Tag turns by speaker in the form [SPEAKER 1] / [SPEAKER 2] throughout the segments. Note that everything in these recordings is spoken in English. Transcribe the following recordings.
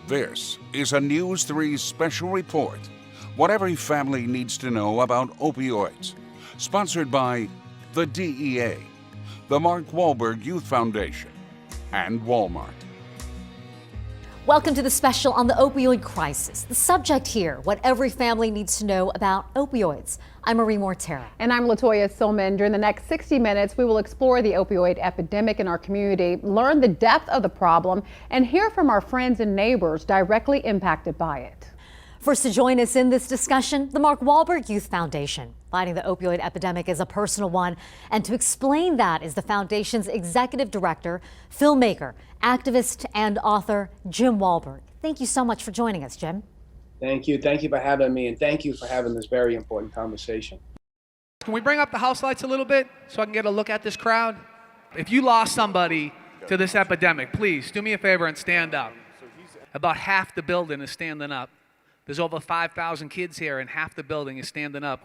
[SPEAKER 1] This is a News 3 special report. What every family needs to know about opioids. Sponsored by the DEA, the Mark Wahlberg Youth Foundation, and Walmart.
[SPEAKER 2] Welcome to the special on the opioid crisis. The subject here, what every family needs to know about opioids. I'm Marie Mortera.
[SPEAKER 3] And I'm Latoya Silman. During the next 60 minutes, we will explore the opioid epidemic in our community, learn the depth of the problem, and hear from our friends and neighbors directly impacted by it.
[SPEAKER 2] First to join us in this discussion, the Mark Wahlberg Youth Foundation. Fighting the opioid epidemic is a personal one, and to explain that is the foundation's executive director, filmmaker, activist, and author, Jim Wahlberg. Thank you so much for joining us, Jim.
[SPEAKER 4] Thank you. Thank you for having me, and thank you for having this very important conversation.
[SPEAKER 5] Can we bring up the house lights a little bit so I can get a look at this crowd? If you lost somebody to this epidemic, please do me a favor and stand up. About half the building is standing up. There's over 5,000 kids here, and half the building is standing up.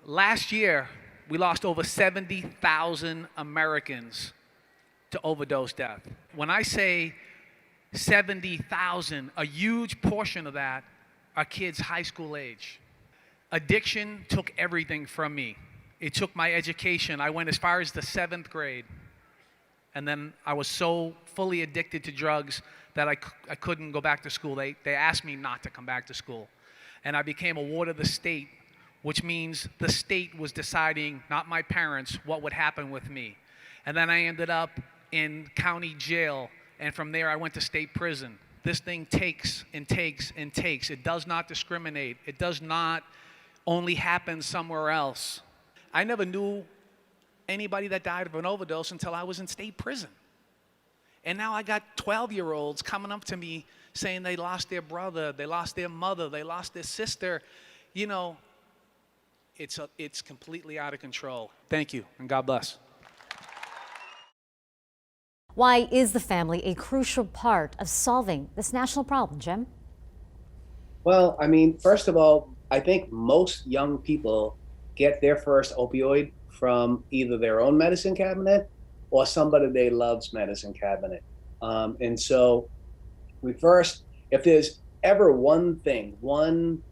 [SPEAKER 5] Last year, we lost over 70,000 Americans to overdose death. When I say 70,000, a huge portion of that are kids high school age. Addiction took everything from me. It took my education. I went as far as the 7th grade. And then I was so fully addicted to drugs that I couldn't go back to school. They asked me not to come back to school. And I became a ward of the state, which means the state was deciding, not my parents, what would happen with me. And then I ended up in county jail, and from there I went to state prison. This thing takes and takes and takes. It does not discriminate. It does not only happen somewhere else. I never knew anybody that died of an overdose until I was in state prison. And now I got 12-year-olds coming up to me saying they lost their brother, they lost their mother, they lost their sister. You know, it's completely out of control. Thank you, and God bless.
[SPEAKER 2] Why is the family a crucial part of solving this national problem, Jim?
[SPEAKER 4] Well, I mean, first of all, I think most young people get their first opioid from either their own medicine cabinet or somebody they love's medicine cabinet. And so if there's ever one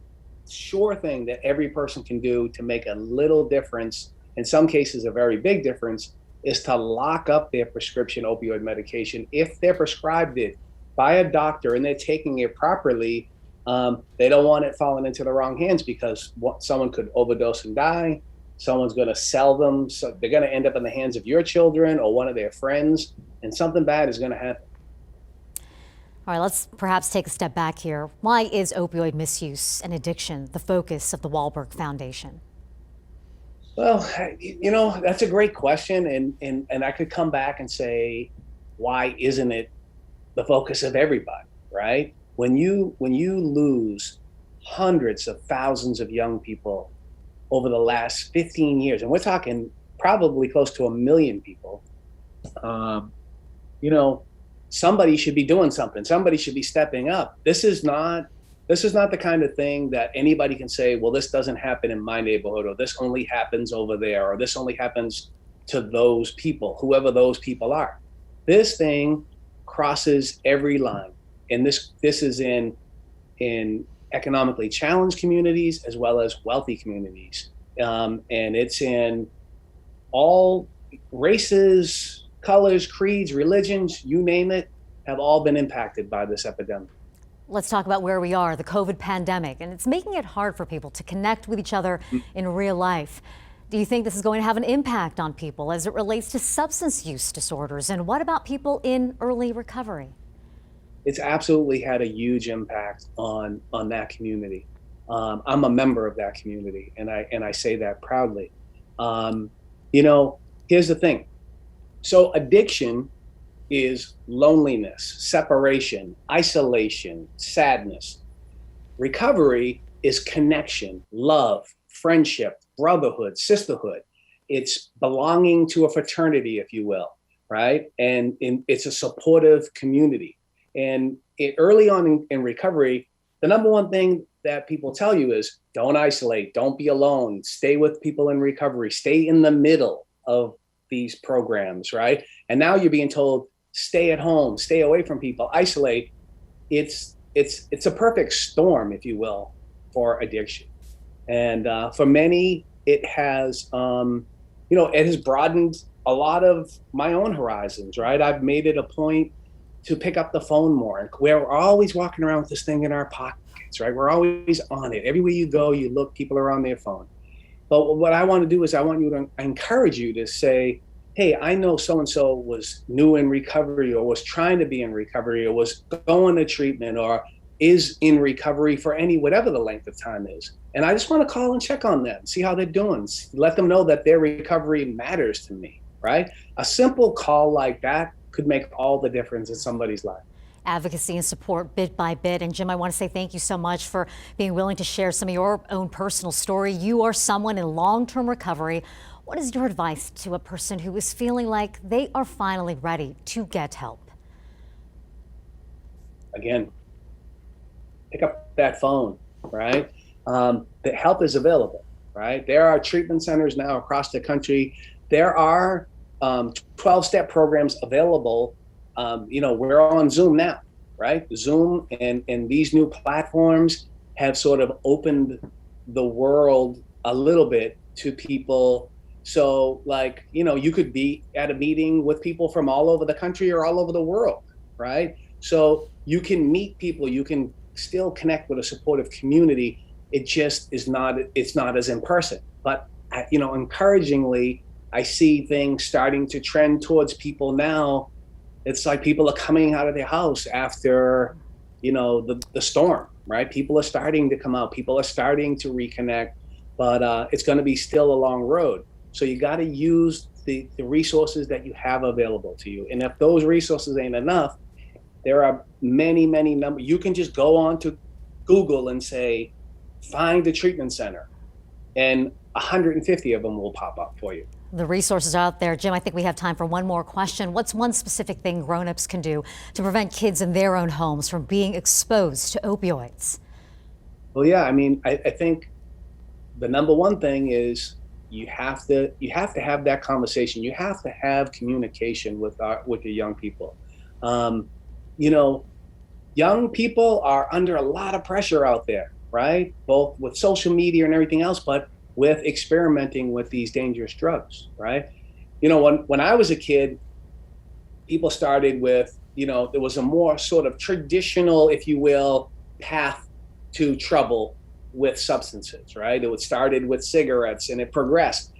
[SPEAKER 4] sure thing that every person can do to make a little difference, in some cases a very big difference, is to lock up their prescription opioid medication. If they're prescribed it by a doctor and they're taking it properly, they don't want it falling into the wrong hands, because someone could overdose and die. Someone's going to sell them, so they're going to end up in the hands of your children or one of their friends, and something bad is going to happen.
[SPEAKER 2] All right, let's perhaps take a step back here. Why is opioid misuse and addiction the focus of the Wahlberg Foundation?
[SPEAKER 4] Well, you know, that's a great question, and I could come back and say, why isn't it the focus of everybody, right? When you lose hundreds of thousands of young people over the last 15 years, and we're talking probably close to 1 million people, you know, somebody should be doing something. Somebody should be stepping up. This is not the kind of thing that anybody can say, well, this doesn't happen in my neighborhood, or this only happens over there, or this only happens to those people, whoever those people are. This thing crosses every line. And this is in economically challenged communities as well as wealthy communities. And it's in all races, colors, creeds, religions, you name it, have all been impacted by this epidemic.
[SPEAKER 2] Let's talk about where we are, the COVID pandemic, and it's making it hard for people to connect with each other in real life. Do you think this is going to have an impact on people as it relates to substance use disorders? And what about people in early recovery?
[SPEAKER 4] It's absolutely had a huge impact on that community. I'm a member of that community, and I say that proudly. You know, here's the thing. So addiction is loneliness, separation, isolation, sadness. Recovery is connection, love, friendship, brotherhood, sisterhood. It's belonging to a fraternity, if you will, right? And it's a supportive community. And early on in recovery, the number one thing that people tell you is don't isolate, don't be alone, stay with people in recovery, stay in the middle of these programs, right? And now you're being told, stay at home, stay away from people, isolate. It's it's a perfect storm, if you will, for addiction. And for many, it has, it has broadened a lot of my own horizons, right? I've made it a point to pick up the phone more, and we're always walking around with this thing in our pockets, right? We're always on it. Everywhere you go, you look, people are on their phone. But what I want to do is I want you to encourage you to say, hey, I know so-and-so was new in recovery, or was trying to be in recovery, or was going to treatment, or is in recovery for whatever the length of time is. And I just want to call and check on them, see how they're doing, let them know that their recovery matters to me, right? A simple call like that could make all the difference in somebody's life.
[SPEAKER 2] Advocacy and support bit by bit. And Jim, I want to say thank you so much for being willing to share some of your own personal story. You are someone in long-term recovery. What is your advice to a person who is feeling like they are finally ready to get help?
[SPEAKER 4] Again, pick up that phone, right? The help is available, right? There are treatment centers now across the country. There are 12-step programs available. We're on Zoom now, right? Zoom and these new platforms have sort of opened the world a little bit to people. So you could be at a meeting with people from all over the country or all over the world, right? So you can meet people, you can still connect with a supportive community. It just is not, it's not as in person. But, encouragingly, I see things starting to trend towards people now. It's like people are coming out of their house after, the storm, right? People are starting to come out. People are starting to reconnect, but it's going to be still a long road. So you got to use the resources that you have available to you. And if those resources ain't enough, there are many, many numbers. You can just go on to Google and say, find a treatment center, and 150 of them will pop up for you.
[SPEAKER 2] The resources are out there. Jim, I think we have time for one more question. What's one specific thing grown-ups can do to prevent kids in their own homes from being exposed to opioids?
[SPEAKER 4] Well, yeah, I think the number one thing is you have to have that conversation. You have to have communication with your young people. Young people are under a lot of pressure out there, right? Both with social media and everything else, but with experimenting with these dangerous drugs, right? When I was a kid, people started with, there was a more sort of traditional, if you will, path to trouble with substances, right? It started with cigarettes and it progressed.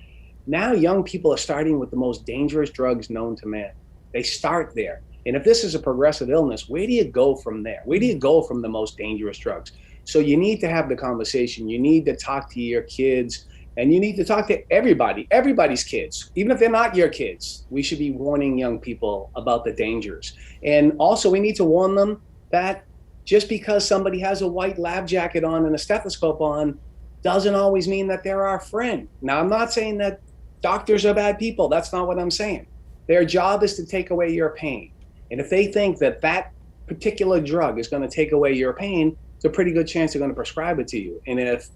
[SPEAKER 4] Now young people are starting with the most dangerous drugs known to man. They start there. And if this is a progressive illness, where do you go from there? Where do you go from the most dangerous drugs? So you need to have the conversation. You need to talk to your kids, and you need to talk to everybody's kids. Even if they're not your kids, we should be warning young people about the dangers. And also we need to warn them that just because somebody has a white lab jacket on and a stethoscope on doesn't always mean that they're our friend. Now, I'm not saying that doctors are bad people. That's not what I'm saying. Their job is to take away your pain. And if they think that that particular drug is going to take away your pain, it's a pretty good chance they're going to prescribe it to you. And if,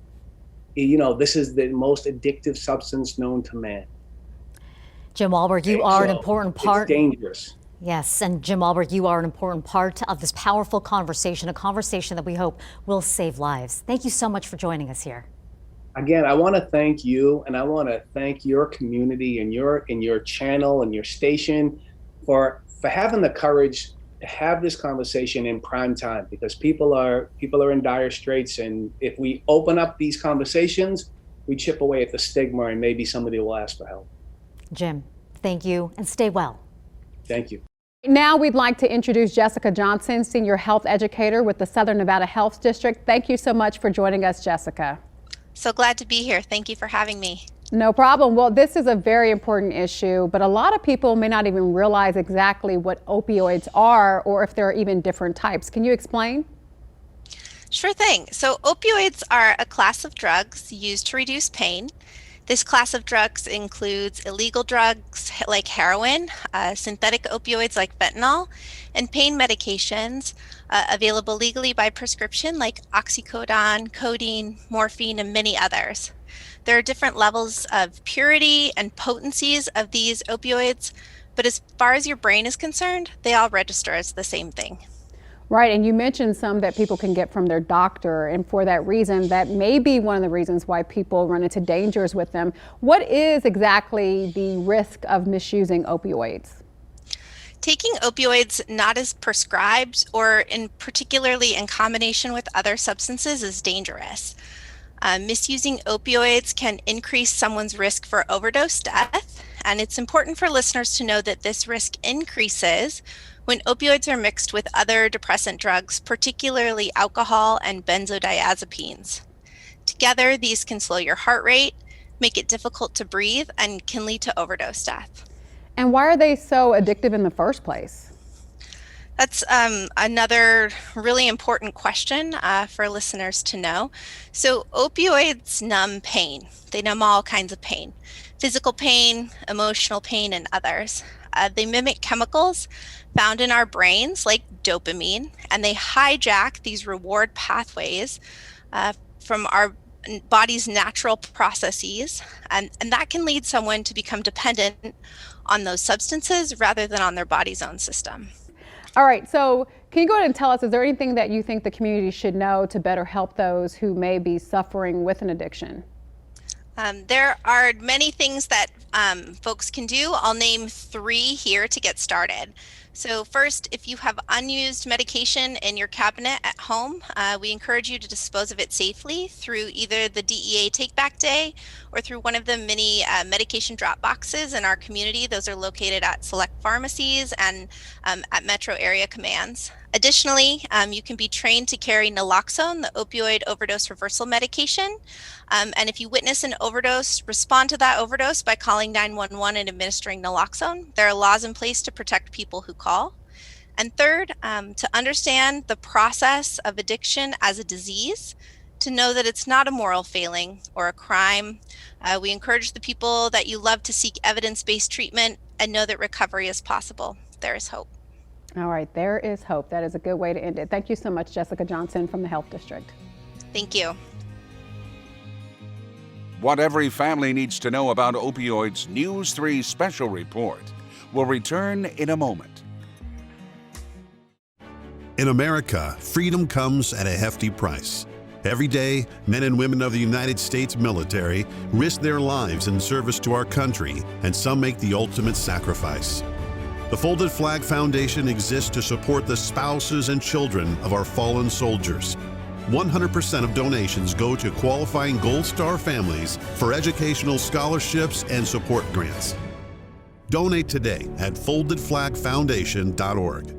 [SPEAKER 4] this is the most addictive substance known to man.
[SPEAKER 2] Jim Wahlberg, you are an important part.
[SPEAKER 4] It's dangerous.
[SPEAKER 2] Yes, and Jim Wahlberg, you are an important part of this powerful conversation, a conversation that we hope will save lives. Thank you so much for joining us here.
[SPEAKER 4] Again, I want to thank you, and I want to thank your community and your channel and your station for having the courage to have this conversation in prime time, because people are in dire straits, and if we open up these conversations, we chip away at the stigma, and maybe somebody will ask for help.
[SPEAKER 2] Jim, thank you, and stay well.
[SPEAKER 4] Thank you.
[SPEAKER 3] Now we'd like to introduce Jessica Johnson, Senior Health Educator with the Southern Nevada Health District. Thank you so much for joining us, Jessica.
[SPEAKER 6] So glad to be here. Thank you for having me.
[SPEAKER 3] No problem. Well, this is a very important issue, but a lot of people may not even realize exactly what opioids are, or if there are even different types. Can you explain?
[SPEAKER 6] Sure thing. So opioids are a class of drugs used to reduce pain. This class of drugs includes illegal drugs like heroin, synthetic opioids like fentanyl, and pain medications available legally by prescription like oxycodone, codeine, morphine, and many others. There are different levels of purity and potencies of these opioids, but as far as your brain is concerned, they all register as the same thing.
[SPEAKER 3] Right, and you mentioned some that people can get from their doctor, and for that reason, that may be one of the reasons why people run into dangers with them. What is exactly the risk of misusing opioids?
[SPEAKER 6] Taking opioids not as prescribed or particularly in combination with other substances is dangerous. Misusing opioids can increase someone's risk for overdose death, and it's important for listeners to know that this risk increases when opioids are mixed with other depressant drugs, particularly alcohol and benzodiazepines. Together, these can slow your heart rate, make it difficult to breathe, and can lead to overdose death.
[SPEAKER 3] And why are they so addictive in the first place?
[SPEAKER 6] That's another really important question for listeners to know. So, opioids numb pain. They numb all kinds of pain, physical pain, emotional pain, and others. They mimic chemicals found in our brains, like dopamine, and they hijack these reward pathways from our body's natural processes. And that can lead someone to become dependent on those substances rather than on their body's own system.
[SPEAKER 3] All right, so can you go ahead and tell us, is there anything that you think the community should know to better help those who may be suffering with an addiction?
[SPEAKER 6] There are many things that folks can do. I'll name 3 here to get started. So first, if you have unused medication in your cabinet at home, we encourage you to dispose of it safely through either the DEA Take Back Day or through one of the many medication drop boxes in our community. Those are located at select pharmacies and at metro area commands. Additionally, you can be trained to carry naloxone, the opioid overdose reversal medication. And if you witness an overdose, respond to that overdose by calling 911 and administering naloxone. There are laws in place to protect people who call. And third, to understand the process of addiction as a disease, to know that it's not a moral failing or a crime. We encourage the people that you love to seek evidence-based treatment and know that recovery is possible. There is hope.
[SPEAKER 3] All right, there is hope. That is a good way to end it. Thank you so much, Jessica Johnson from the Health District.
[SPEAKER 6] Thank you.
[SPEAKER 1] What every family needs to know about opioids, News 3 special report will return in a moment.
[SPEAKER 7] In America, freedom comes at a hefty price. Every day, men and women of the United States military risk their lives in service to our country, and some make the ultimate sacrifice. The Folded Flag Foundation exists to support the spouses and children of our fallen soldiers. 100% of donations go to qualifying Gold Star families for educational scholarships and support grants. Donate today at foldedflagfoundation.org.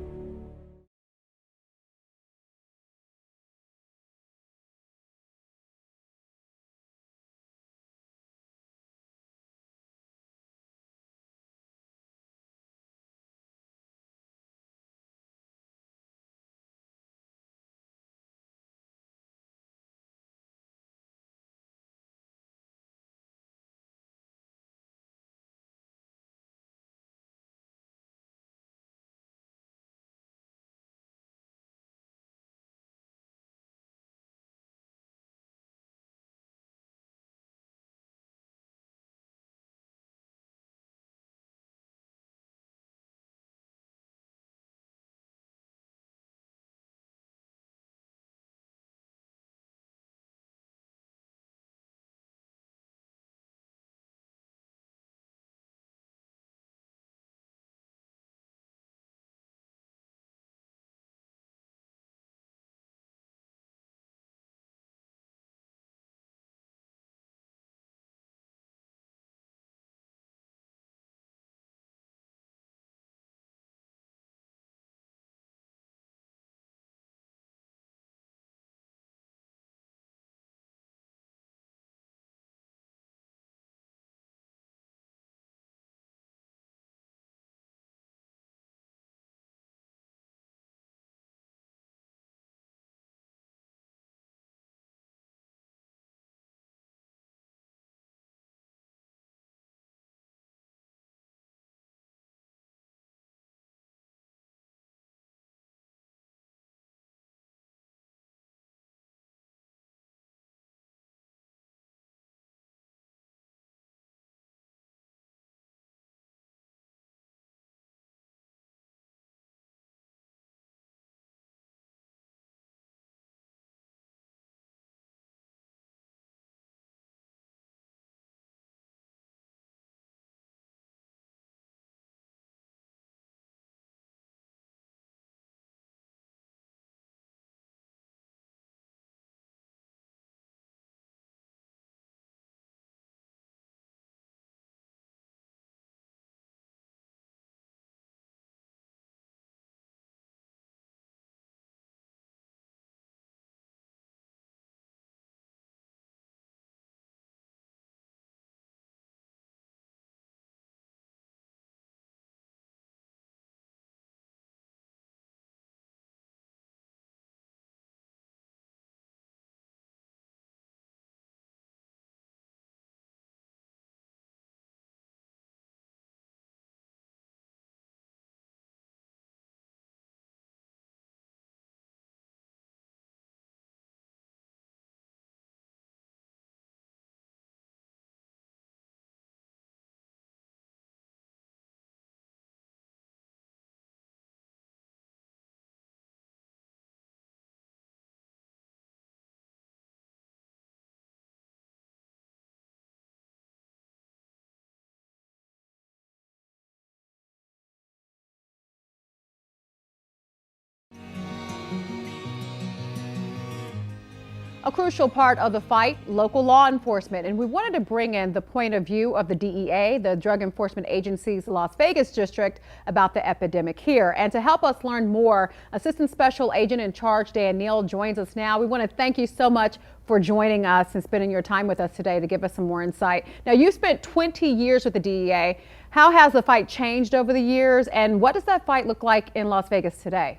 [SPEAKER 3] A crucial part of the fight, local law enforcement. And we wanted to bring in the point of view of the DEA, the Drug Enforcement Agency's Las Vegas district, about the epidemic here. And to help us learn more, Assistant Special Agent in Charge Neal joins us now. We want to thank you so much for joining us and spending your time with us today to give us some more insight. Now, you spent 20 years with the DEA. How has the fight changed over the years, and what does that fight look like in Las Vegas today?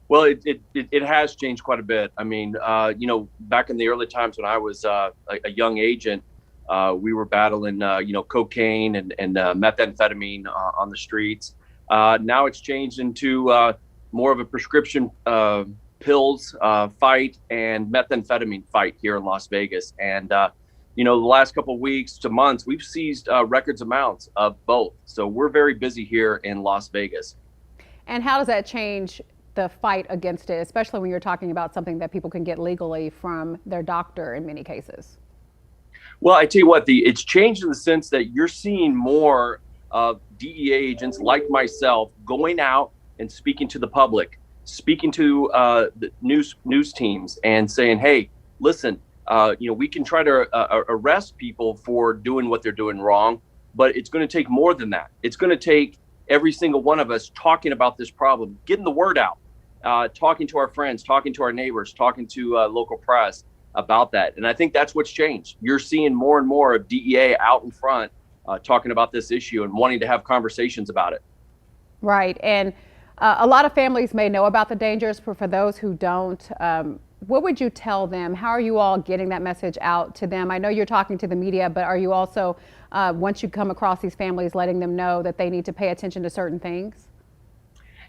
[SPEAKER 8] Well, it has changed quite a bit. I mean, back in the early times when I was a young agent, we were battling, cocaine and methamphetamine on the streets. Now it's changed into more of a prescription pills fight and methamphetamine fight here in Las Vegas. And, the last couple of weeks to months, we've seized records amounts of both. So we're very busy here in Las Vegas.
[SPEAKER 3] And how does that change the fight against it, especially when you're talking about something that people can get legally from their doctor in many cases?
[SPEAKER 8] Well, I tell you what, it's changed in the sense that you're seeing more of DEA agents like myself going out and speaking to the public, speaking to the news teams and saying, hey, listen, we can try to arrest people for doing what they're doing wrong, but it's going to take more than that. It's going to take every single one of us talking about this problem, getting the word out. Talking to our friends, talking to our neighbors, talking to local press about that. And I think that's what's changed. You're seeing more and more of DEA out in front talking about this issue and wanting to have conversations about it.
[SPEAKER 3] Right. And a lot of families may know about the dangers, but for those who don't, what would you tell them? How are you all getting that message out to them? I know you're talking to the media, but are you also, once you come across these families, letting them know that they need to pay attention to certain things?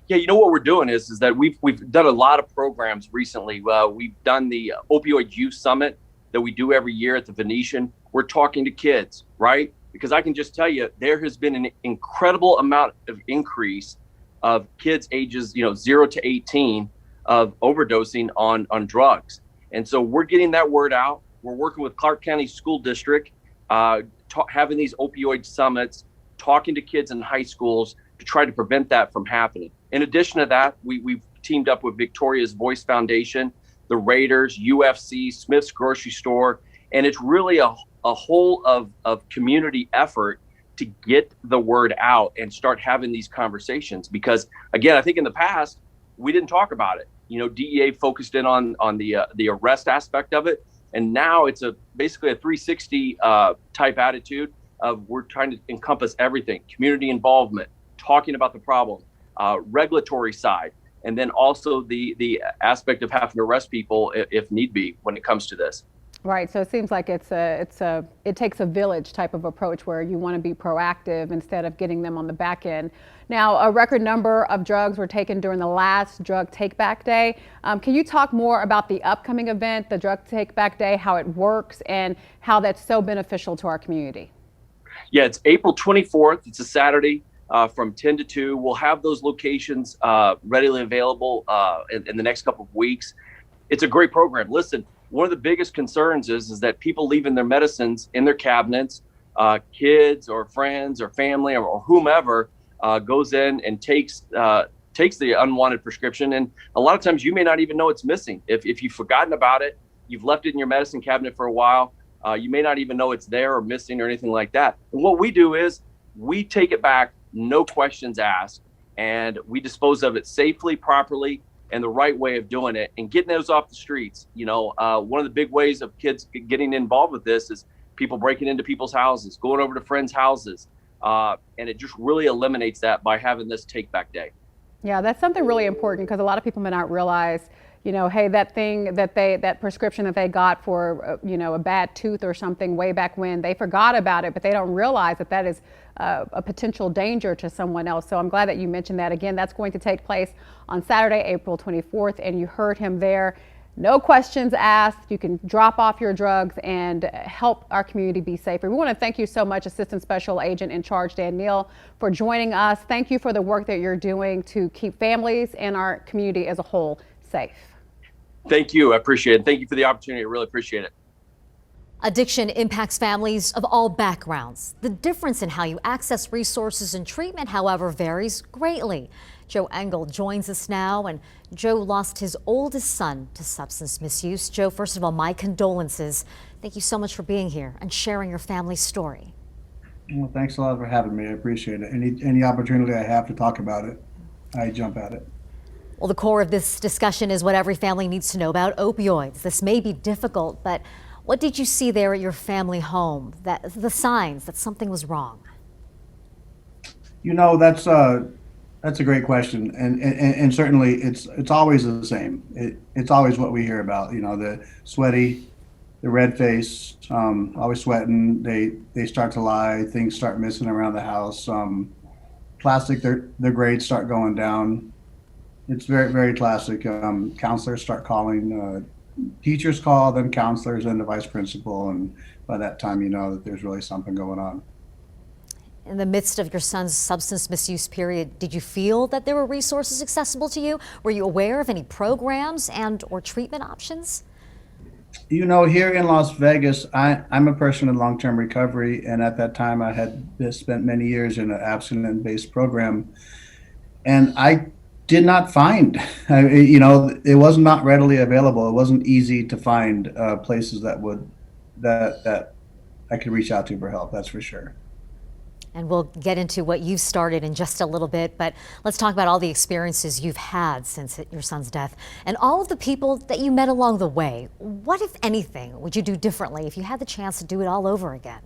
[SPEAKER 8] Yeah, what we're doing is that we've done a lot of programs recently. We've done the Opioid Youth Summit that we do every year at the Venetian. We're talking to kids, right? Because I can just tell you, there has been an incredible amount of increase of kids ages, 0 to 18 of overdosing on drugs. And so we're getting that word out. We're working with Clark County School District, having these opioid summits, talking to kids in high schools to try to prevent that from happening. In addition to that, we've teamed up with Victoria's Voice Foundation, the Raiders, UFC, Smith's Grocery Store, and it's really a whole of community effort to get the word out and start having these conversations. Because again, I think in the past, we didn't talk about it. DEA focused in on the arrest aspect of it. And now it's basically a 360 type attitude of we're trying to encompass everything, community involvement, talking about the problem, regulatory side, and then also the aspect of having to arrest people if need be when it comes to this.
[SPEAKER 3] Right. So it seems like it takes a village type of approach where you want to be proactive instead of getting them on the back end. Now, a record number of drugs were taken during the last Drug Take Back Day. Can you talk more about the upcoming event, the Drug Take Back Day, how it works, and how that's so beneficial to our community?
[SPEAKER 8] Yeah, it's April 24th. It's a Saturday. From 10 to 2. We'll have those locations readily available in the next couple of weeks. It's a great program. Listen, one of the biggest concerns is that people leaving their medicines in their cabinets, kids or friends or family or whomever goes in and takes the unwanted prescription. And a lot of times you may not even know it's missing. If you've forgotten about it, you've left it in your medicine cabinet for a while, you may not even know it's there or missing or anything like that. And what we do is we take it back, no questions asked, and we dispose of it safely, properly, and the right way of doing it and getting those off the streets. One of the big ways of kids getting involved with this is people breaking into people's houses, going over to friends' houses, and it just really eliminates that by having this take back day.
[SPEAKER 3] Yeah, that's something really important because a lot of people may not realize, hey, that prescription that they got for, a bad tooth or something way back when, they forgot about it, but they don't realize that is a potential danger to someone else. So I'm glad that you mentioned that. Again, that's going to take place on Saturday, April 24th, and you heard him there. No questions asked. You can drop off your drugs and help our community be safer. We want to thank you so much, Assistant Special Agent in Charge Neal, for joining us. Thank you for the work that you're doing to keep families and our community as a whole safe.
[SPEAKER 8] Thank you. I appreciate it. Thank you for the opportunity. I really appreciate it.
[SPEAKER 2] Addiction impacts families of all backgrounds. The difference in how you access resources and treatment, however, varies greatly. Joe Engel joins us now, and Joe lost his oldest son to substance misuse. Joe, first of all, my condolences. Thank you so much for being here and sharing your family's story.
[SPEAKER 9] Well, thanks a lot for having me. I appreciate it. Any opportunity I have to talk about it, I jump at it.
[SPEAKER 2] Well, the core of this discussion is what every family needs to know about opioids. This may be difficult, but what did you see there at your family home? The signs that something was wrong?
[SPEAKER 9] You know, that's a great question, and certainly it's always the same. It's always what we hear about. You know, the sweaty, the red face, always sweating. They start to lie. Things start missing around the house. Classic. Their grades start going down. It's very, very classic. Counselors start calling. Teachers call, then counselors, then the vice principal, and by that time, you know that there's really something going on.
[SPEAKER 2] In the midst of your son's substance misuse period, did you feel that there were resources accessible to you? Were you aware of any programs and or treatment options?
[SPEAKER 9] You know, here in Las Vegas, I'm a person in long-term recovery, and at that time, I had spent many years in an abstinence-based program, and I did not find, you know, it was not readily available. It wasn't easy to find places that I could reach out to for help. That's for sure.
[SPEAKER 2] And we'll get into what you've started in just a little bit, but let's talk about all the experiences you've had since your son's death and all of the people that you met along the way. What, if anything, would you do differently if you had the chance to do it all over again?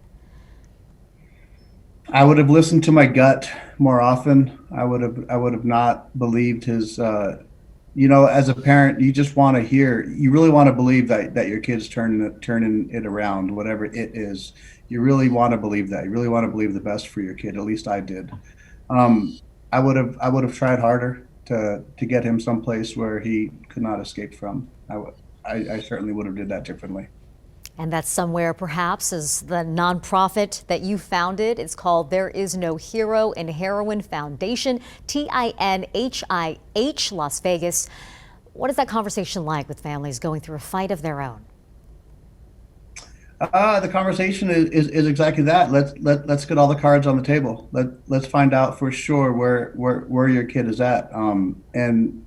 [SPEAKER 9] I would have listened to my gut more often. I would have not believed his, you know, as a parent, you just want to hear, you really want to believe that your kid's turning it around, whatever it is. You really want to believe that. You really want to believe the best for your kid. At least I did. I would have tried harder to get him someplace where he could not escape from. I certainly would have did that differently.
[SPEAKER 2] And that somewhere perhaps is the nonprofit that you founded. It's called There Is No Hero in Heroin Foundation, TINHIH, Las Vegas. What is that conversation like with families going through a fight of their own?
[SPEAKER 9] The conversation is exactly that. Let's get all the cards on the table. Let's find out for sure where your kid is at. And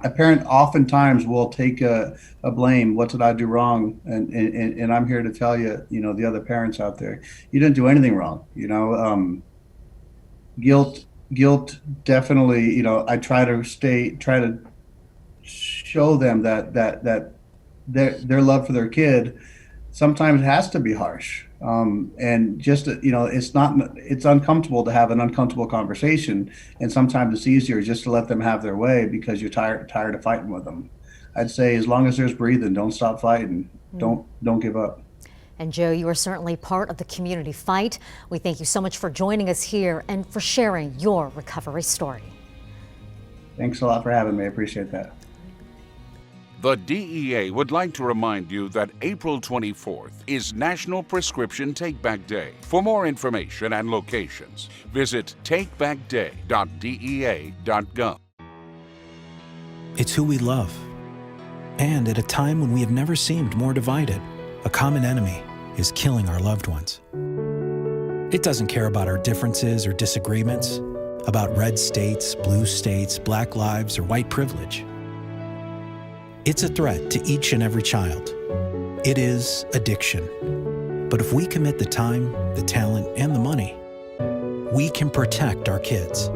[SPEAKER 9] a parent oftentimes will take a blame. What did I do wrong? And I'm here to tell you, you know, the other parents out there, you didn't do anything wrong. You know, guilt definitely. You know, I try to show them that their love for their kid sometimes has to be harsh. And just, you know, it's uncomfortable to have an uncomfortable conversation. And sometimes it's easier just to let them have their way because you're tired of fighting with them. I'd say as long as there's breathing, don't stop fighting. Don't give up.
[SPEAKER 2] And Joe, you are certainly part of the community fight. We thank you so much for joining us here and for sharing your recovery story.
[SPEAKER 9] Thanks a lot for having me. I appreciate that.
[SPEAKER 1] The DEA would like to remind you that April 24th is National Prescription Take-Back Day. For more information and locations, visit takebackday.dea.gov.
[SPEAKER 10] It's who we love. And at a time when we have never seemed more divided, a common enemy is killing our loved ones. It doesn't care about our differences or disagreements, about red states, blue states, black lives, or white privilege. It's a threat to each and every child. It is addiction. But if we commit the time, the talent, and the money, we can protect our kids.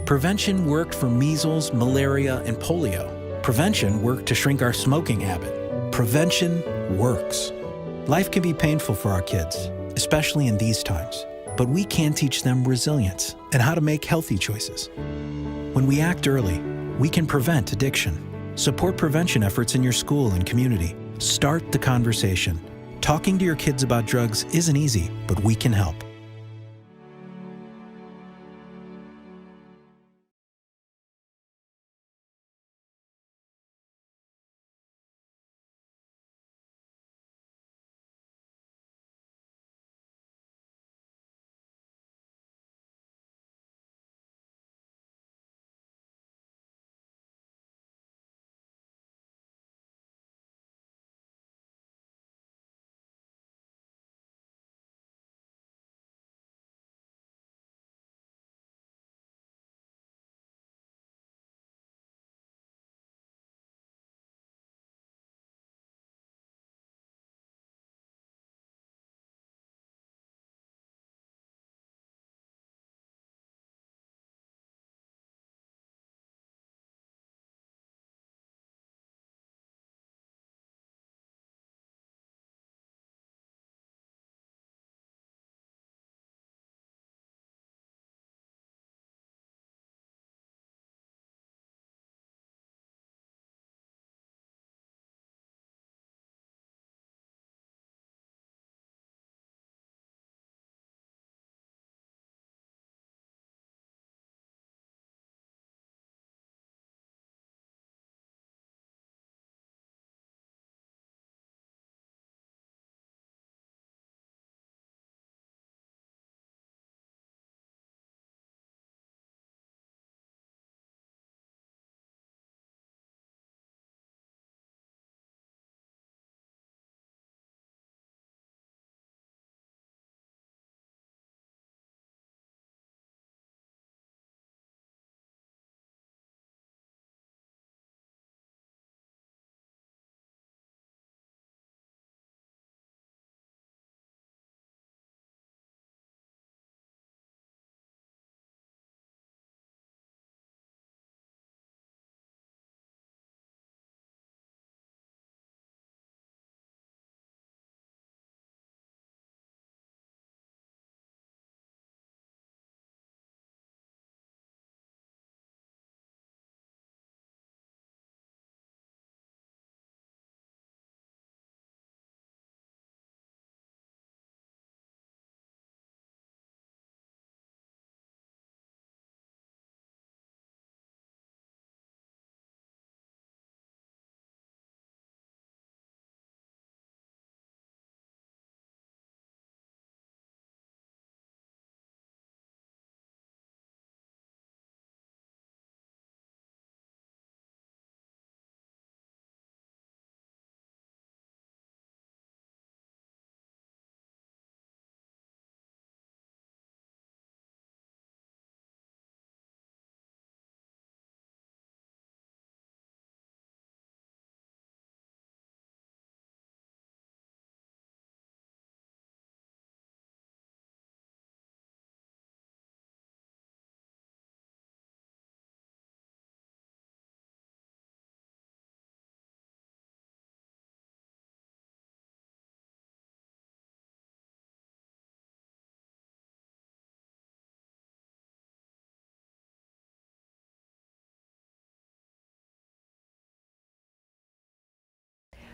[SPEAKER 10] Prevention worked for measles, malaria, and polio. Prevention worked to shrink our smoking habit. Prevention works. Life can be painful for our kids, especially in these times, but we can teach them resilience and how to make healthy choices. When we act early, we can prevent addiction. Support prevention efforts in your school and community. Start the conversation. Talking to your kids about drugs isn't easy, but we can help.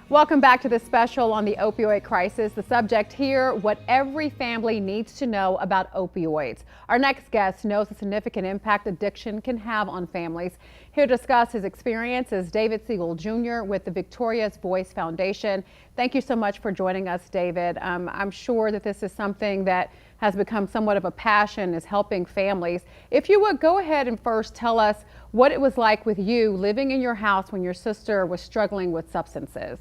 [SPEAKER 3] Welcome back to the special on the opioid crisis. The subject here, what every family needs to know about opioids. Our next guest knows the significant impact addiction can have on families. Here to discuss his experience is David Siegel Jr. with the Victoria's Voice Foundation. Thank you so much for joining us, David. I'm sure that this is something that has become somewhat of a passion, is helping families. If you would go ahead and first tell us what it was like with you living in your house when your sister was struggling with substances.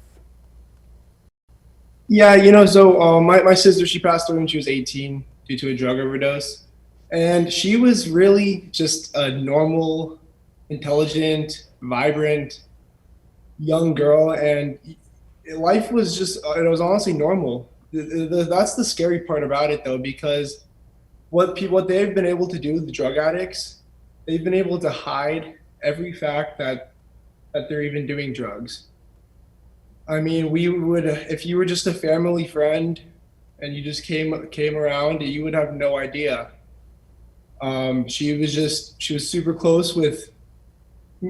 [SPEAKER 11] Yeah, my sister, she passed away when she was 18 due to a drug overdose. And she was really just a normal, intelligent, vibrant, young girl. And life was just, it was honestly normal. That's the scary part about it, though, because what they've been able to do, the drug addicts, they've been able to hide every fact that they're even doing drugs. I mean, we would, if you were just a family friend and you just came around, you would have no idea. She was super close with,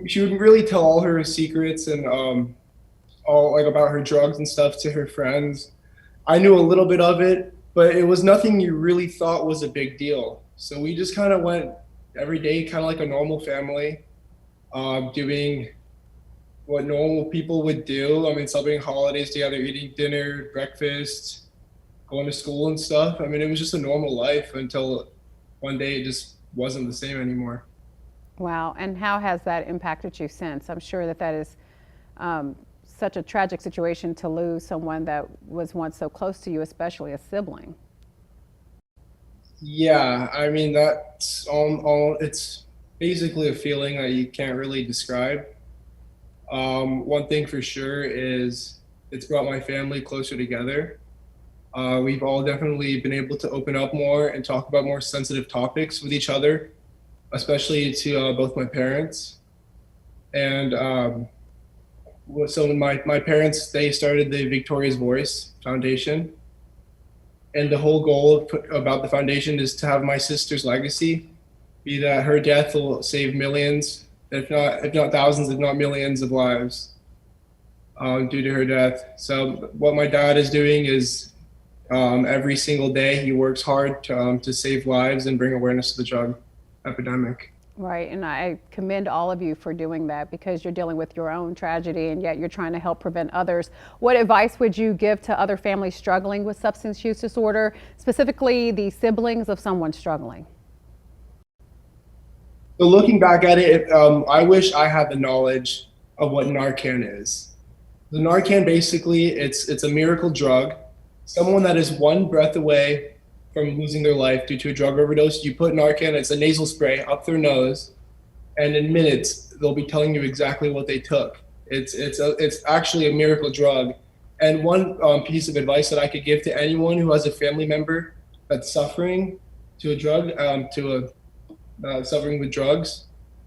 [SPEAKER 11] she would really tell all her secrets and all like about her drugs and stuff to her friends. I knew a little bit of it, but it was nothing you really thought was a big deal. So we just kind of went every day, kind of like a normal family, doing what normal people would do. I mean, celebrating holidays together, eating dinner, breakfast, going to school and stuff. I mean, it was just a normal life until one day it just wasn't the same anymore.
[SPEAKER 3] Wow. And how has that impacted you since? I'm sure that is such a tragic situation to lose someone that was once so close to you, especially a sibling.
[SPEAKER 11] Yeah, I mean, that's all. It's basically a feeling that you can't really describe. One thing for sure is it's brought my family closer together. We've all definitely been able to open up more and talk about more sensitive topics with each other, especially to both my parents. And so my parents, they started the Victoria's Voice Foundation. And the whole goal about the foundation is to have my sister's legacy be that her death will save millions, if not thousands, if not millions of lives due to her death. So what my dad is doing is every single day he works hard to save lives and bring awareness to the drug epidemic.
[SPEAKER 3] Right, and I commend all of you for doing that because you're dealing with your own tragedy and yet you're trying to help prevent others. What advice would you give to other families struggling with substance use disorder, specifically the siblings of someone struggling?
[SPEAKER 11] So looking back at it, I wish I had the knowledge of what Narcan is. The Narcan, basically, it's a miracle drug. Someone that is one breath away from losing their life due to a drug overdose, you put Narcan, it's a nasal spray up their nose, and in minutes, they'll be telling you exactly what they took. It's actually a miracle drug. And one piece of advice that I could give to anyone who has a family member that's suffering to a drug, suffering with drugs,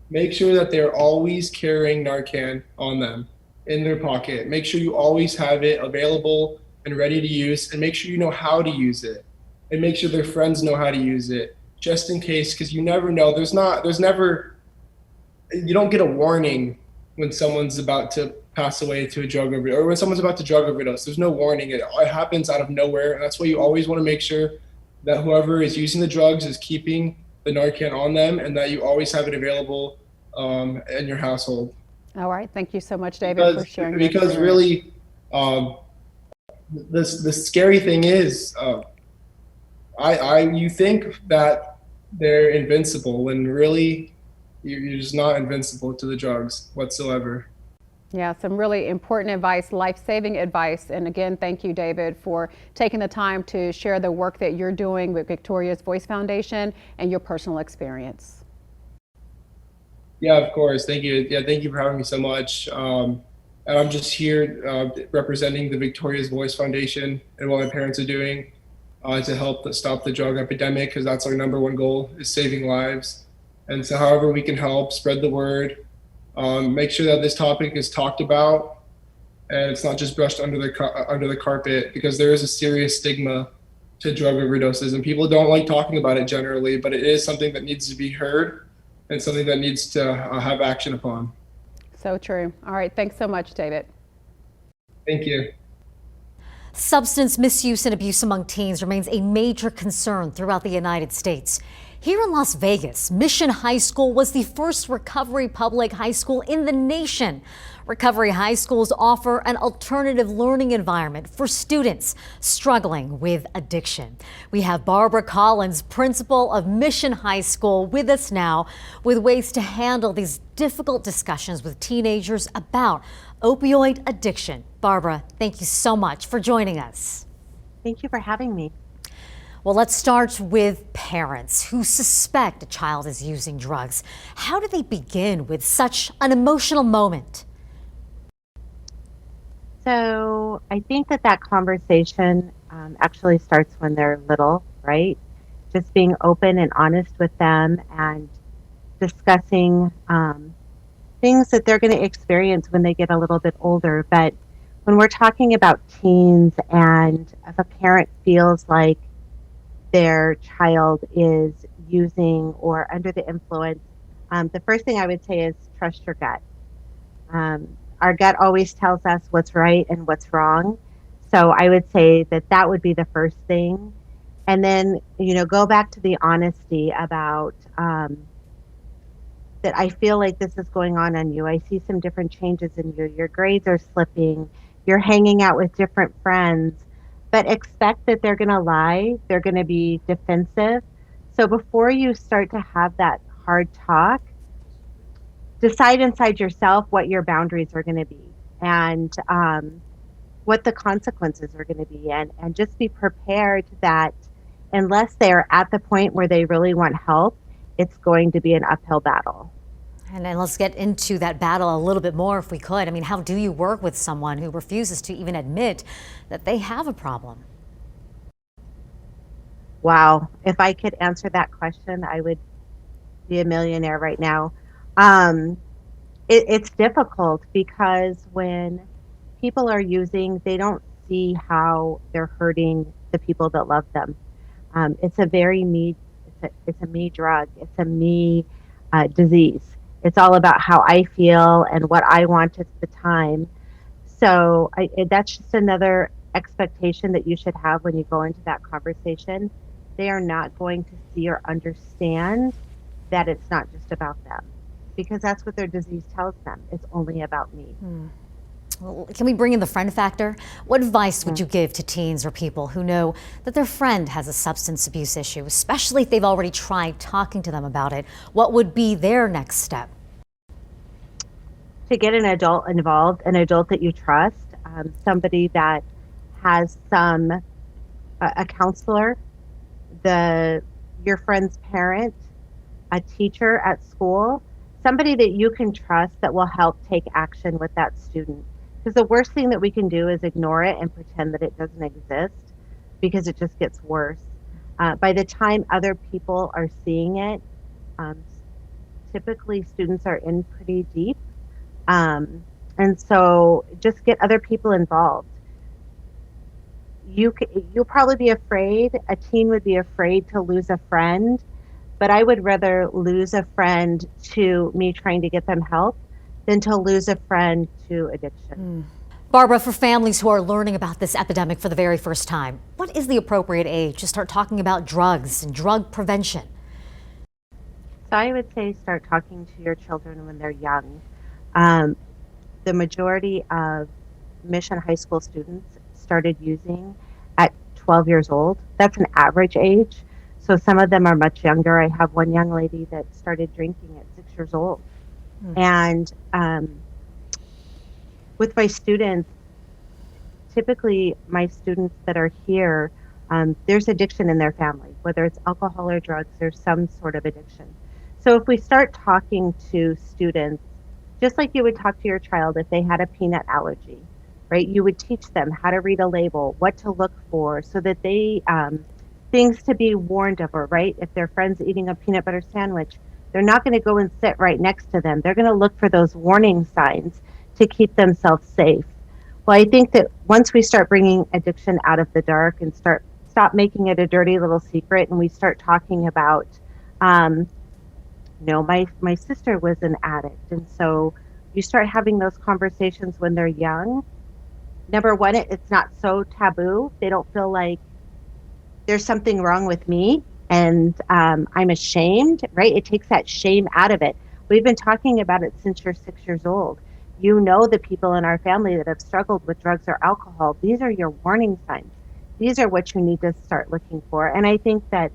[SPEAKER 11] make sure that they're always carrying Narcan on them in their pocket. Make sure you always have it available and ready to use, and make sure you know how to use it, and make sure their friends know how to use it, just in case, because you never know. You don't get a warning when someone's about to pass away to a drug overdose, or when someone's about to drug overdose. There's no warning. It happens out of nowhere, and that's why you always want to make sure that whoever is using the drugs is keeping the Narcan on them, and that you always have it available in your household.
[SPEAKER 3] All right, thank you so much, David, for sharing.
[SPEAKER 11] Because really, the scary thing is, you think that they're invincible when really you're just not invincible to the drugs whatsoever.
[SPEAKER 3] Yeah, some really important advice, life-saving advice. And again, thank you, David, for taking the time to share the work that you're doing with Victoria's Voice Foundation and your personal experience.
[SPEAKER 11] Yeah, of course. Thank you. Yeah, thank you for having me so much. And I'm just here representing the Victoria's Voice Foundation and what my parents are doing to help stop the drug epidemic, because that's our #1 goal, is saving lives. And so however we can help spread the word, make sure that this topic is talked about and it's not just brushed under the carpet, because there is a serious stigma to drug overdoses and people don't like talking about it generally, but it is something that needs to be heard and something that needs to have action upon.
[SPEAKER 3] So true. All right. Thanks so much, David.
[SPEAKER 11] Thank you.
[SPEAKER 2] Substance misuse and abuse among teens remains a major concern throughout the United States. Here in Las Vegas, Mission High School was the first recovery public high school in the nation. Recovery high schools offer an alternative learning environment for students struggling with addiction. We have Barbara Collins, principal of Mission High School, with us now with ways to handle these difficult discussions with teenagers about opioid addiction. Barbara, thank you so much for joining us.
[SPEAKER 12] Thank you for having me.
[SPEAKER 2] Well, let's start with parents who suspect a child is using drugs. How do they begin with such an emotional moment?
[SPEAKER 12] So I think that conversation actually starts when they're little, right? Just being open and honest with them and discussing things that they're going to experience when they get a little bit older. But when we're talking about teens, and if a parent feels like their child is using or under the influence, the first thing I would say is trust your gut. Our gut always tells us what's right and what's wrong. So I would say that would be the first thing. And then, go back to the honesty about that I feel like this is going on you. I see some different changes in you. Your grades are slipping. You're hanging out with different friends. But expect that they're going to lie. They're going to be defensive. So before you start to have that hard talk, decide inside yourself what your boundaries are going to be and what the consequences are going to be. And just be prepared that unless they're at the point where they really want help, it's going to be an uphill battle.
[SPEAKER 2] And then let's get into that battle a little bit more if we could. I mean, how do you work with someone who refuses to even admit that they have a problem?
[SPEAKER 12] Wow. If I could answer that question, I would be a millionaire right now. It's difficult because when people are using, they don't see how they're hurting the people that love them. It's a very me. It's a me drug. It's a me disease. It's all about how I feel and what I want at the time. So that's just another expectation that you should have when you go into that conversation. They are not going to see or understand that it's not just about them, because that's what their disease tells them. It's only about me.
[SPEAKER 2] Well, can we bring in the friend factor? What advice would you give to teens or people who know that their friend has a substance abuse issue, especially if they've already tried talking to them about it? What would be their next step?
[SPEAKER 12] To get an adult involved, an adult that you trust, somebody that has a counselor, your friend's parent, a teacher at school, somebody that you can trust that will help take action with that student. Because the worst thing that we can do is ignore it and pretend that it doesn't exist, because it just gets worse. By the time other people are seeing it, typically students are in pretty deep. And so just get other people involved. You'll probably be afraid, a teen would be afraid to lose a friend, but I would rather lose a friend to me trying to get them help than to lose a friend to addiction.
[SPEAKER 2] Barbara, for families who are learning about this epidemic for the very first time, what is the appropriate age to start talking about drugs and drug prevention?
[SPEAKER 12] So I would say start talking to your children when they're young. The majority of Mission High School students started using at 12 years old. That's an average age. So some of them are much younger. I have one young lady that started drinking at 6 years old. And with my students, typically my students that are here, there's addiction in their family, whether it's alcohol or drugs, there's some sort of addiction. So if we start talking to students, just like you would talk to your child if they had a peanut allergy, right? You would teach them how to read a label, what to look for, so that they, things to be warned of, right? If their friend's eating a peanut butter sandwich, they're not going to go and sit right next to them. They're going to look for those warning signs to keep themselves safe. Well, I think that once we start bringing addiction out of the dark and stop making it a dirty little secret, and we start talking about, my sister was an addict, and so you start having those conversations when they're young, number one, it's not so taboo. They don't feel like there's something wrong with me and I'm ashamed, right? It takes that shame out of it. We've been talking about it since you're 6 years old. You know the people in our family that have struggled with drugs or alcohol. These are your warning signs. These are what you need to start looking for. And I think that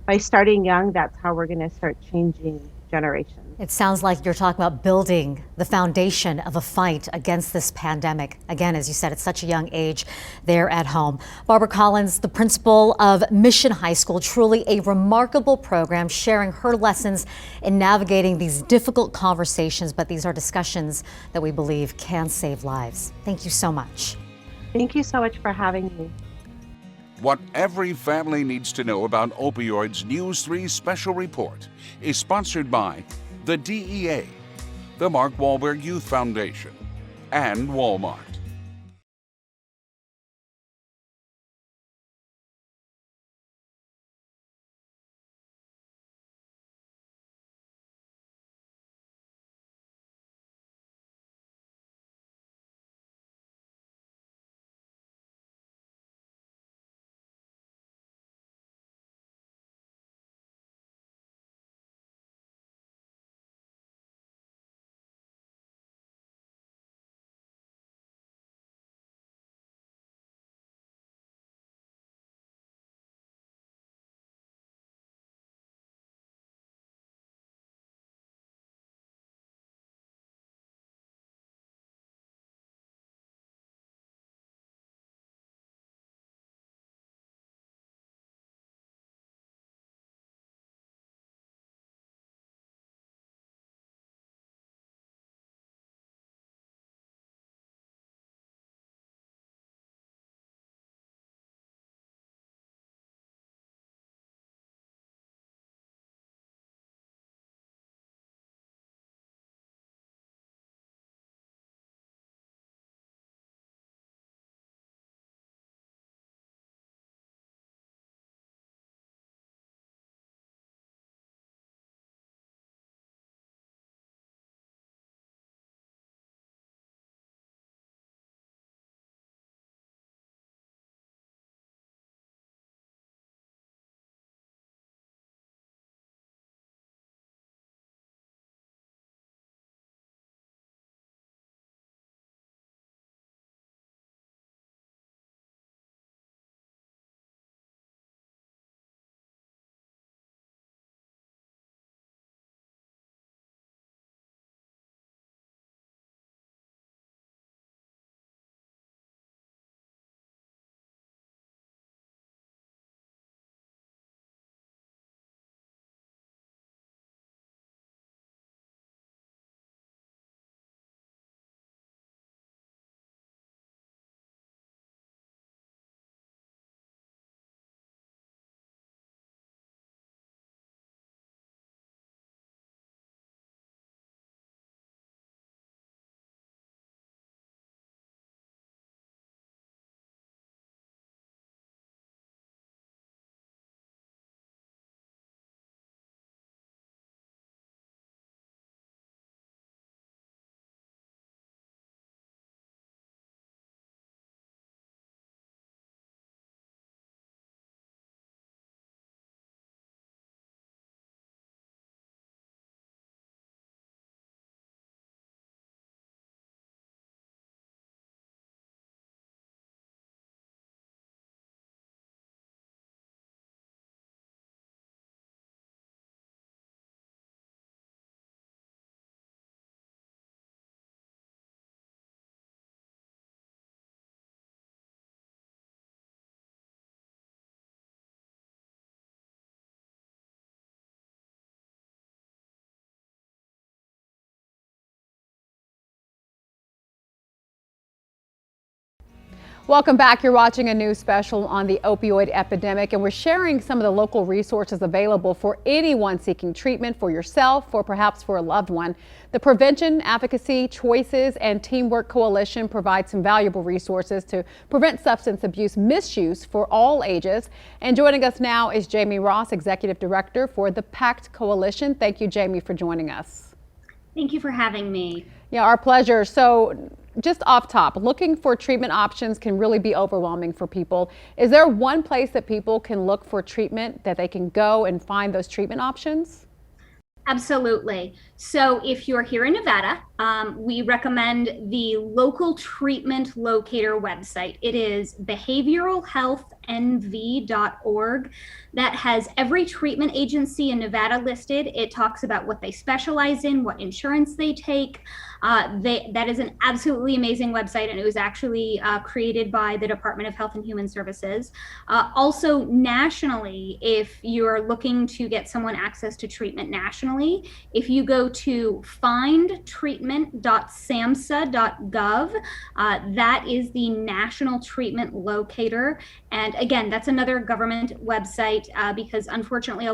[SPEAKER 12] by starting young, that's how we're going to start changing generations.
[SPEAKER 2] It sounds like you're talking about building the foundation of a fight against this pandemic. Again, as you said, at such a young age there at home. Barbara Collins, the principal of Mission High School, truly a remarkable program, sharing her lessons in navigating these difficult conversations, but these are discussions that we believe can save lives. Thank you so much.
[SPEAKER 12] Thank you so much for having me.
[SPEAKER 1] What every family needs to know about opioids News 3 special report is sponsored by the DEA, the Mark Wahlberg Youth Foundation, and Walmart.
[SPEAKER 3] Welcome back. You're watching a new special on the opioid epidemic, and we're sharing some of the local resources available for anyone seeking treatment for yourself or perhaps for a loved one. The Prevention, Advocacy, Choices, and Teamwork Coalition provides some valuable resources to prevent substance abuse misuse for all ages. And joining us now is Jamie Ross, Executive Director for the Pact Coalition. Thank you, Jamie, for joining us.
[SPEAKER 13] Thank you for having me.
[SPEAKER 3] Yeah, our pleasure. So just off top, looking for treatment options can really be overwhelming for people. Is there one place that people can look for treatment, that they can go and find those treatment options?
[SPEAKER 13] Absolutely. So if you're here in Nevada, we recommend the local treatment locator website. It is behavioralhealthnv.org. That has every treatment agency in Nevada listed. It talks about what they specialize in, what insurance they take. That is an absolutely amazing website, and it was actually created by the Department of Health and Human Services. Also nationally, if you're looking to get someone access to treatment nationally, if you go to findtreatment.samhsa.gov, that is the national treatment locator. And again, that's another government website because unfortunately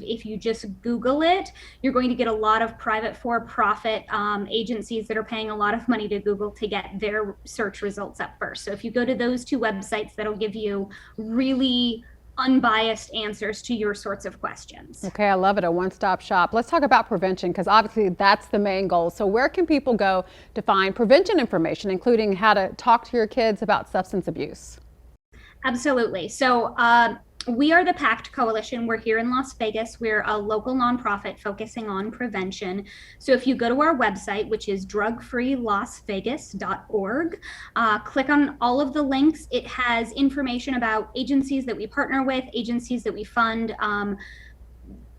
[SPEAKER 13] if you just Google it, you're going to get a lot of private for-profit agencies that are paying a lot of money to Google to get their search results up first. So if you go to those two websites, that'll give you really unbiased answers to your sorts of questions.
[SPEAKER 3] Okay, I love it, a one-stop shop. Let's talk about prevention, because obviously that's the main goal. So where can people go to find prevention information, including how to talk to your kids about substance abuse?
[SPEAKER 13] Absolutely. So we are the Pact Coalition. We're here in Las Vegas. We're a local nonprofit focusing on prevention. So if you go to our website, which is drugfreelasvegas.org, click on all of the links. It has information about agencies that we partner with, agencies that we fund,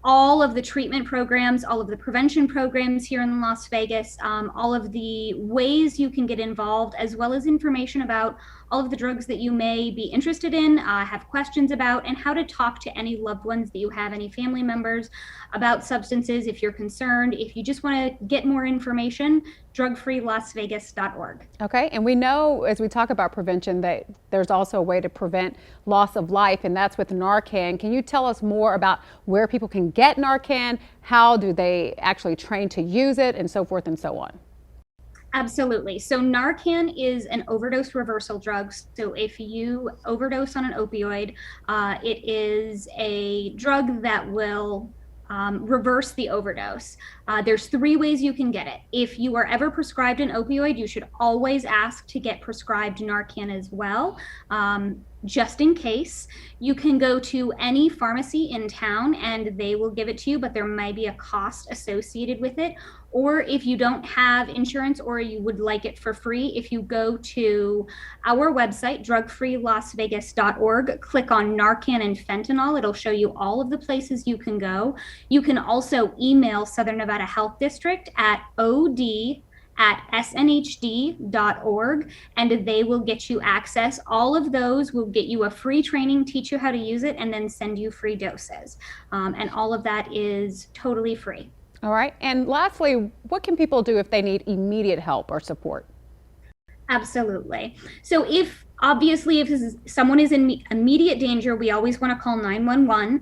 [SPEAKER 13] all of the treatment programs, all of the prevention programs here in Las Vegas, all of the ways you can get involved, as well as information about all of the drugs that you may be interested in, have questions about, and how to talk to any loved ones that you have, any family members about substances if you're concerned. If you just want to get more information, drugfreelasvegas.org.
[SPEAKER 3] Okay, and we know as we talk about prevention that there's also a way to prevent loss of life, and that's with Narcan. Can you tell us more about where people can get Narcan? How do they actually train to use it, and so forth and so on?
[SPEAKER 13] Absolutely. So Narcan is an overdose reversal drug. So if you overdose on an opioid, it is a drug that will reverse the overdose. There's 3 ways you can get it. If you are ever prescribed an opioid, you should always ask to get prescribed Narcan as well. Just in case. You can go to any pharmacy in town and they will give it to you, but there might be a cost associated with it. Or if you don't have insurance or you would like it for free, if you go to our website, drugfreelasvegas.org, click on Narcan and fentanyl, it'll show you all of the places you can go. You can also email Southern Nevada Health District at od@snhd.org, and they will get you access. All of those will get you a free training, teach you how to use it, and then send you free doses. And all of that is totally free.
[SPEAKER 3] All right. And lastly, what can people do if they need immediate help or support?
[SPEAKER 13] Absolutely. So if someone is in immediate danger, we always want to call 911.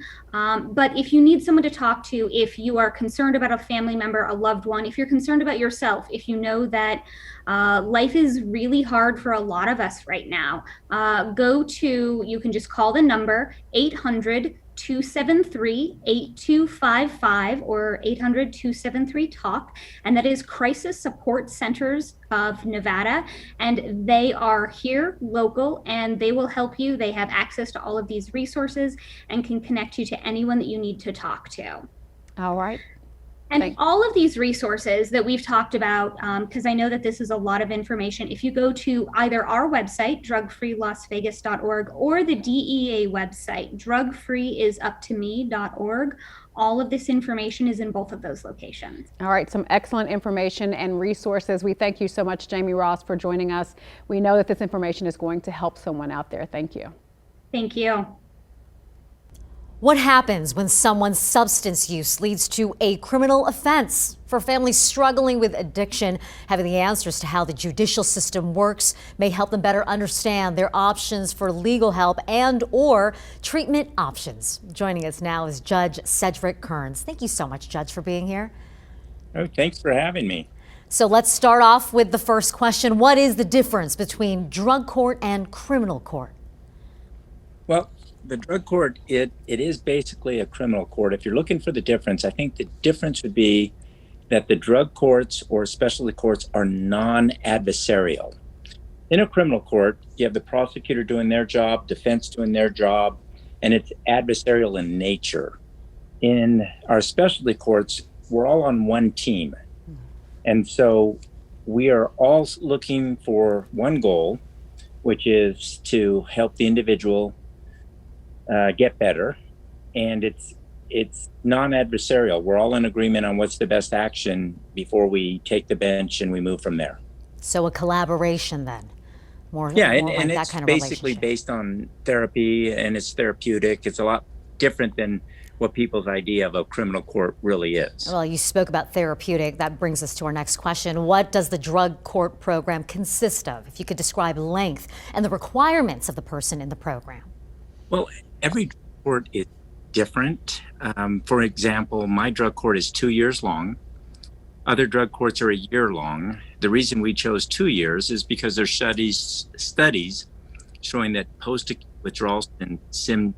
[SPEAKER 13] But if you need someone to talk to, if you are concerned about a family member, a loved one, if you're concerned about yourself, if you know that life is really hard for a lot of us right now, you can just call the number 800-273-8255 or 800-273-TALK, and that is Crisis Support Centers of Nevada, and they are here local and they will help you. They have access to all of these resources and can connect you to anyone that you need to talk to.
[SPEAKER 3] All right.
[SPEAKER 13] And all of these resources that we've talked about, because I know that this is a lot of information, if you go to either our website, drugfreelasvegas.org, or the DEA website, drugfreeisuptome.org, all of this information is in both of those locations.
[SPEAKER 3] All right, some excellent information and resources. We thank you so much, Jamie Ross, for joining us. We know that this information is going to help someone out there. Thank you.
[SPEAKER 13] Thank you.
[SPEAKER 2] What happens when someone's substance use leads to a criminal offense? For families struggling with addiction, having the answers to how the judicial system works may help them better understand their options for legal help and/or treatment options. Joining us now is Judge Cedric Kearns. Thank you so much, Judge, for being here.
[SPEAKER 14] Oh, thanks for having me.
[SPEAKER 2] So let's start off with the first question. What is the difference between drug court and criminal court?
[SPEAKER 14] Well, the drug court, it is basically a criminal court. If you're looking for the difference, I think the difference would be that the drug courts or specialty courts are non-adversarial. In a criminal court, you have the prosecutor doing their job, defense doing their job, and it's adversarial in nature. In our specialty courts, we're all on one team. And so we are all looking for one goal, which is to help the individual get better. And it's non-adversarial. We're all in agreement on what's the best action before we take the bench and we move from there.
[SPEAKER 2] So a collaboration then? More
[SPEAKER 14] Yeah,
[SPEAKER 2] like
[SPEAKER 14] and
[SPEAKER 2] that
[SPEAKER 14] it's
[SPEAKER 2] kind of
[SPEAKER 14] basically
[SPEAKER 2] relationship.
[SPEAKER 14] based on therapy, and it's therapeutic. It's a lot different than what people's idea of a criminal court really is.
[SPEAKER 2] Well, you spoke about therapeutic. That brings us to our next question. What does the drug court program consist of? If you could describe length and the requirements of the person in the program.
[SPEAKER 14] Well, every court is different. For example, my drug court is 2 years long. Other drug courts are a year long. The reason we chose 2 years is because there's studies showing that post-acute withdrawal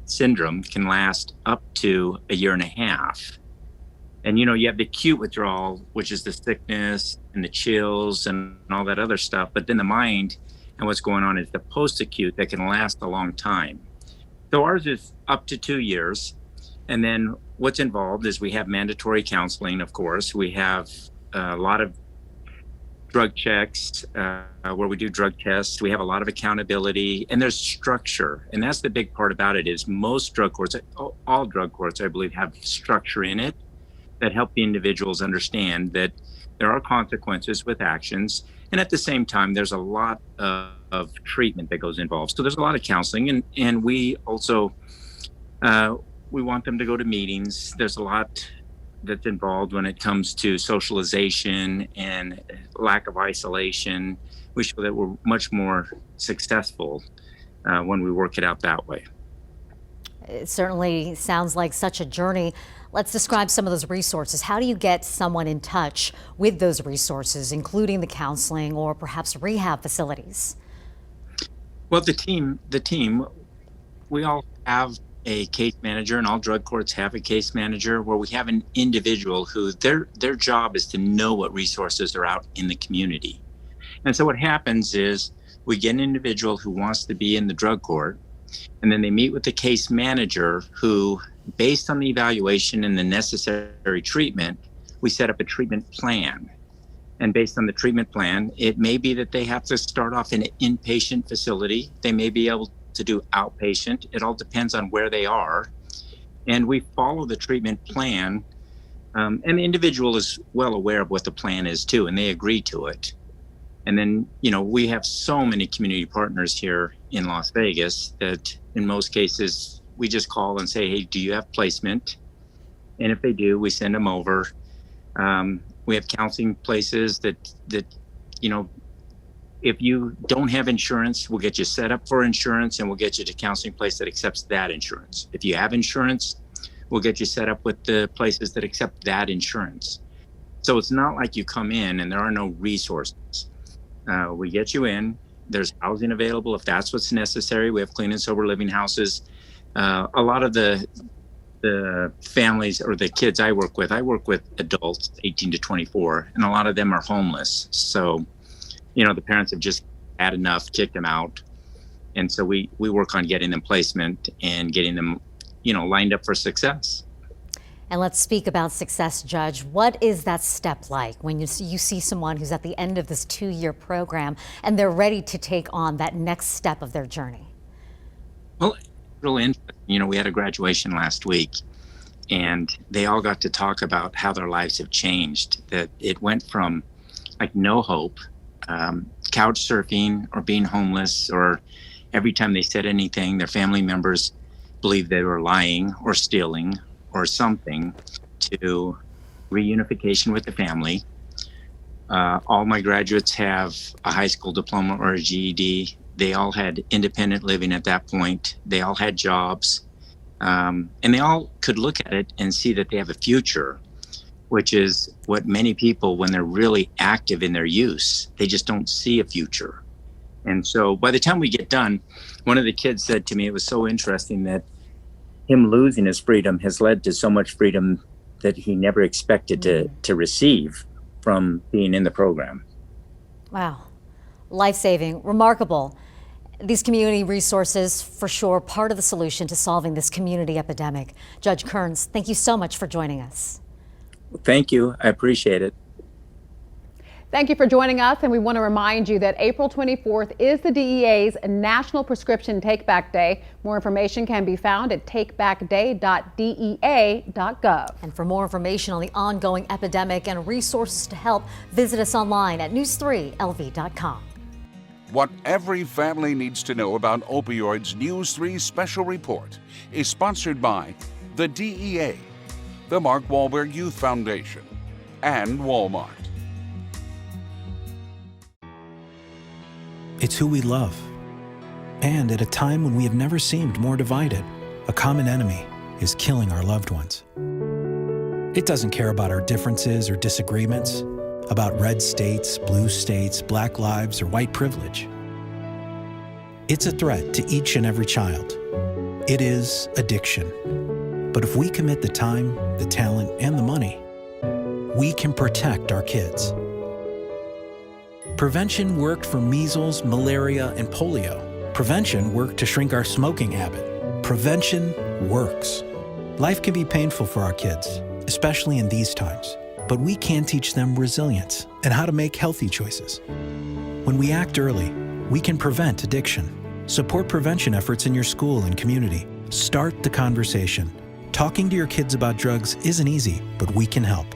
[SPEAKER 14] syndrome can last up to a year and a half. And you have the acute withdrawal, which is the sickness and the chills and all that other stuff. But then the mind and what's going on is the post-acute that can last a long time. So ours is up to 2 years. And then what's involved is we have mandatory counseling, of course. We have a lot of drug checks where we do drug tests. We have a lot of accountability, and there's structure. And that's the big part about it is most drug courts, all drug courts, I believe, have structure in it that help the individuals understand that there are consequences with actions. And at the same time, there's a lot of treatment that goes involved. So there's a lot of counseling, and we also, we want them to go to meetings. There's a lot that's involved when it comes to socialization and lack of isolation. We show that we're much more successful when we work it out that way.
[SPEAKER 2] It certainly sounds like such a journey. Let's describe some of those resources. How do you get someone in touch with those resources, including the counseling or perhaps rehab facilities?
[SPEAKER 14] Well, the team, we all have a case manager, and all drug courts have a case manager where we have an individual who their job is to know what resources are out in the community. And so what happens is we get an individual who wants to be in the drug court, and then they meet with the case manager who, based on the evaluation and the necessary treatment, we set up a treatment plan. And based on the treatment plan, it may be that they have to start off in an inpatient facility. They may be able to do outpatient. It all depends on where they are. And we follow the treatment plan. And the individual is well aware of what the plan is too, and they agree to it. And then, we have so many community partners here in Las Vegas that in most cases, we just call and say, hey, do you have placement? And if they do, we send them over. We have counseling places that if you don't have insurance, we'll get you set up for insurance, and we'll get you to a counseling place that accepts that insurance. If you have insurance, we'll get you set up with the places that accept that insurance. So it's not like you come in and there are no resources. We get you in. There's housing available if that's what's necessary. We have clean and sober living houses. A lot of the families or the kids I work with adults 18 to 24, and a lot of them are homeless. So the parents have just had enough, kicked them out. And so we work on getting them placement and getting them, lined up for success.
[SPEAKER 2] And let's speak about success, Judge. What is that step like when you see someone who's at the end of this 2-year program and they're ready to take on that next step of their journey?
[SPEAKER 14] Well, really interesting. We had a graduation last week, and they all got to talk about how their lives have changed, that it went from like no hope, couch surfing or being homeless, or every time they said anything, their family members believed they were lying or stealing or something, to reunification with the family. All my graduates have a high school diploma or a GED. They all had independent living at that point. They all had jobs. And they all could look at it and see that they have a future, which is what many people, when they're really active in their use, they just don't see a future. And so by the time we get done, one of the kids said to me, it was so interesting that him losing his freedom has led to so much freedom that he never expected to receive from being in the program.
[SPEAKER 2] Wow. Life-saving, remarkable. These community resources, for sure, part of the solution to solving this community epidemic. Judge Kearns, thank you so much for joining us.
[SPEAKER 14] Thank you. I appreciate it.
[SPEAKER 3] Thank you for joining us, and we want to remind you that April 24th is the DEA's National Prescription Take-Back Day. More information can be found at takebackday.dea.gov.
[SPEAKER 2] And for more information on the ongoing epidemic and resources to help, visit us online at news3lv.com.
[SPEAKER 1] What every family needs to know about opioids News 3 special report is sponsored by the DEA, the Mark Wahlberg Youth Foundation, and Walmart.
[SPEAKER 10] It's who we love. And at a time when we have never seemed more divided, a common enemy is killing our loved ones. It doesn't care about our differences or disagreements, about red states, blue states, black lives, or white privilege. It's a threat to each and every child. It is addiction. But if we commit the time, the talent, and the money, we can protect our kids. Prevention worked for measles, malaria, and polio. Prevention worked to shrink our smoking habit. Prevention works. Life can be painful for our kids, especially in these times, but we can teach them resilience and how to make healthy choices. When we act early, we can prevent addiction. Support prevention efforts in your school and community. Start the conversation. Talking to your kids about drugs isn't easy, but we can help.